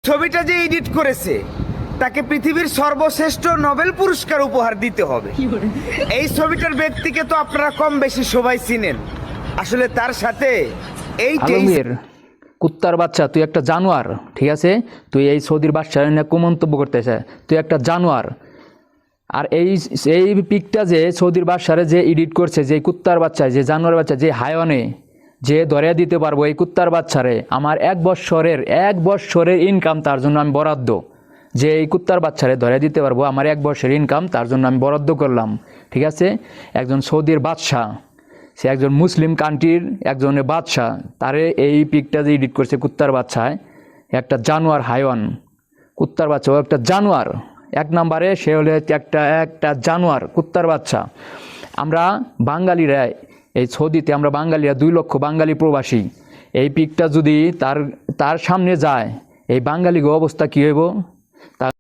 ছবিটা যে এডিট করেছে তাকে পৃথিবীর সর্বশ্রেষ্ঠ নোবেল পুরস্কার উপহার দিতে হবে। এই ছবিটার ব্যক্তিকে তো আপনারা কম বেশি সবাই চিনেন। আসলে তার সাথে এই আলমগীর কুত্তার বাচ্চা, তুই একটা জানোয়ার, ঠিক আছে? তুই এই সৌদির বাদশাহ নিয়ে কুমন্তব্য করতেছে, তুই একটা জানোয়ার। আর এই পিকটা যে সৌদির বাদশারে যে এডিট করছে, যে কুত্তার বাচ্চা, যে জানোয়ার বাচ্চা, যে হায়ওয়ানে যে ধরে দিতে পারবো এই কুত্তার বাচ্চারে, আমার এক বৎসরের ইনকাম তার জন্য আমি বরাদ্দ। যে এই কুত্তার বাচ্চারে ধরে দিতে পারবো আমার 1 বছরের ইনকাম তার জন্য আমি বরাদ্দ করলাম, ঠিক আছে? একজন সৌদির বাদশাহ, সে একজন মুসলিম কান্ট্রির একজনের বাদশাহ, তারে এই পিকটা যে এডিট করছে কুত্তার বাচ্চায়, একটা জানোয়ার হায়ওয়ান। কুত্তার বাচ্চা ও একটা জানোয়ার, 1 নম্বরে সে হলে একটা জানোয়ার, কুত্তার বাচ্চা। আমরা বাঙালিরা এই সৌদিতে, আমরা বাঙালিরা 2 লক্ষ বাঙালি প্রবাসী, এই পিকটা যদি তার সামনে যায়, এই বাঙালির অবস্থা কী হইব?